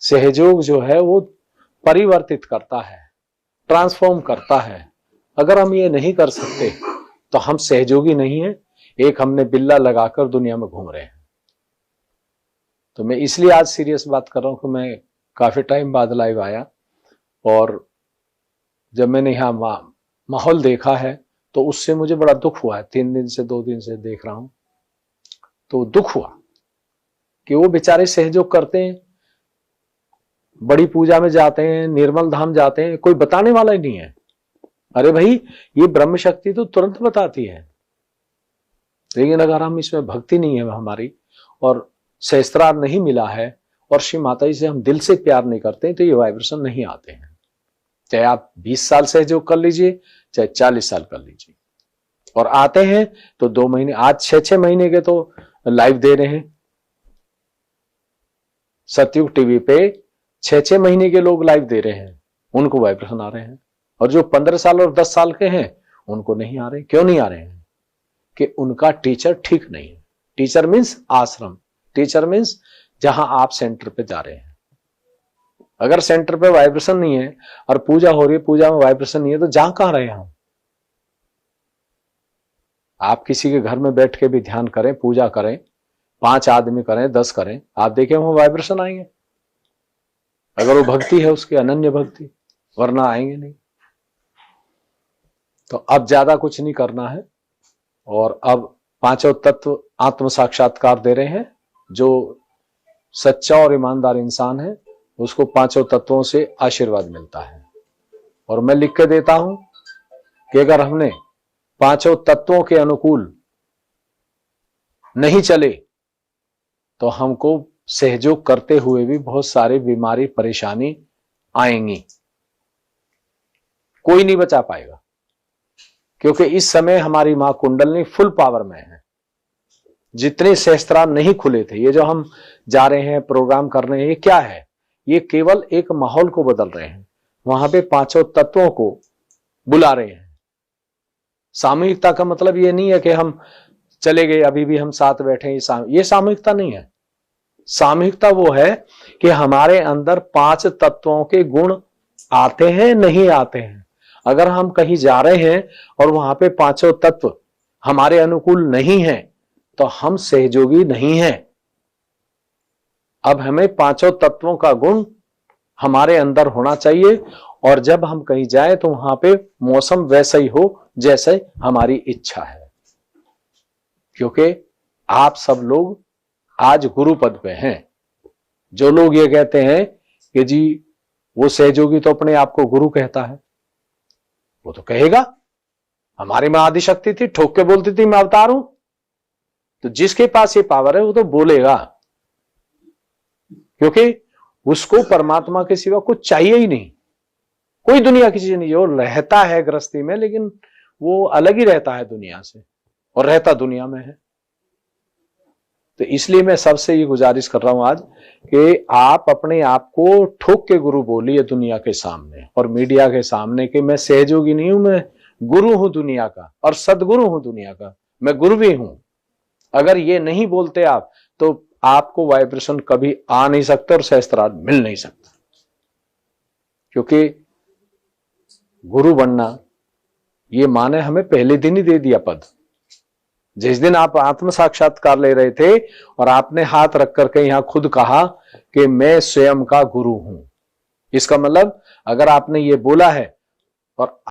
सहयोग जो है वो परिवर्तित करता है, ट्रांसफॉर्म करता है। अगर हम ये नहीं कर सकते तो हम सहयोगी नहीं है, एक हमने बिल्ला लगाकर दुनिया में घूम रहे हैं। तो मैं इसलिए आज सीरियस बात कर रहा हूं कि मैं काफी टाइम बाद लाइव आया, और जब मैंने यहाँ माहौल देखा है तो उससे मुझे बड़ा दुख हुआ है। 3 दिन से 2 दिन से देख रहा हूं तो दुख हुआ कि वो बेचारे सहयोग करते हैं, बड़ी पूजा में जाते हैं, निर्मल धाम जाते हैं, कोई बताने वाला ही नहीं है। अरे भाई, ये ब्रह्म शक्ति तो तुरंत बताती है, लेकिन अगर हम इसमें भक्ति नहीं है हमारी, और सहस्त्रार नहीं मिला है, और श्री माता जी से हम दिल से प्यार नहीं करते, तो ये वाइब्रेशन नहीं आते हैं। चाहे आप 20 साल सहयोग कर लीजिए, चाहे 40 साल कर लीजिए, और आते हैं तो 2 महीने, आज 6-6 महीने के तो लाइव दे रहे हैं। सतयुग टीवी पे 6-6 महीने के लोग लाइव दे रहे हैं, उनको वाइब्रेशन आ रहे हैं। और जो 15 साल और 10 साल के हैं उनको नहीं आ रहे। क्यों नहीं आ रहे हैं? कि उनका टीचर ठीक नहीं है। टीचर मीन्स आश्रम, टीचर मीन्स जहां आप सेंटर पे जा रहे हैं। अगर सेंटर पे वाइब्रेशन नहीं है और पूजा हो रही है, पूजा में वाइब्रेशन नहीं है, तो जा कहां रहे हम? आप किसी के घर में बैठ के भी ध्यान करें, पूजा करें, 5 आदमी करें, 10 करें, आप देखें वहां वाइब्रेशन आएंगे, अगर वो भक्ति है उसकी, अनन्य भक्ति, वरना आएंगे नहीं। तो अब ज्यादा कुछ नहीं करना है, और अब 5 तत्व आत्म साक्षात्कार दे रहे हैं। जो सच्चा और ईमानदार इंसान है उसको 5 तत्वों से आशीर्वाद मिलता है। और मैं लिख के देता हूं कि अगर हमने 5 तत्वों के अनुकूल नहीं चले तो हमको सहयोग करते हुए भी बहुत सारी बीमारी, परेशानी आएंगी, कोई नहीं बचा पाएगा। क्योंकि इस समय हमारी मां कुंडलनी फुल पावर में है। जितने सहस्त्रार नहीं खुले थे, ये जो हम जा रहे हैं प्रोग्राम कर रहे हैं, ये क्या है? ये केवल एक माहौल को बदल रहे हैं। वहां पे 5 तत्वों को बुला रहे हैं। सामूहिकता का मतलब ये नहीं है कि हम चले गए, अभी भी हम साथ बैठे हैं, ये सामूहिकता नहीं है। सामूहिकता वो है कि हमारे अंदर 5 तत्वों के गुण आते हैं, नहीं आते हैं। अगर हम कहीं जा रहे हैं और वहां पे 5 तत्व हमारे अनुकूल नहीं है तो हम सहयोगी नहीं हैं। अब हमें 5 तत्वों का गुण हमारे अंदर होना चाहिए, और जब हम कहीं जाए तो वहां पे मौसम वैसा ही हो जैसे हमारी इच्छा है। क्योंकि आप सब लोग आज गुरु पद पे हैं। जो लोग ये कहते हैं कि जी वो सहयोगी तो अपने आप को गुरु कहता है, वो तो कहेगा हमारी मां आदिशक्ति थी, ठोक के बोलती थी मैं अवतार हूं। तो जिसके पास ये पावर है वो तो बोलेगा, क्योंकि उसको परमात्मा के सिवा कुछ चाहिए ही नहीं, कोई दुनिया की चीज नहीं। जो रहता है गृहस्थी में, लेकिन वो अलग ही रहता है दुनिया से, और रहता दुनिया में है। तो इसलिए मैं सबसे ये गुजारिश कर रहा हूं आज कि आप अपने आप को ठोक के गुरु बोलिए दुनिया के सामने और मीडिया के सामने कि मैं सहयोगी नहीं हूं, मैं गुरु हूं दुनिया का, और सदगुरु हूं दुनिया का, मैं गुरु भी हूं। अगर ये नहीं बोलते आप तो आपको वाइब्रेशन कभी आ नहीं सकता और सहस्त्रार मिल नहीं सकता। क्योंकि गुरु बनना ये मां ने हमें पहले दिन ही दे दिया पद। जिस दिन आप आत्म साक्षात्कार ले रहे थे और आपने हाथ रख करके यहां खुद कहा कि मैं स्वयं का गुरु हूं, इसका मतलब अगर आपने ये बोला है और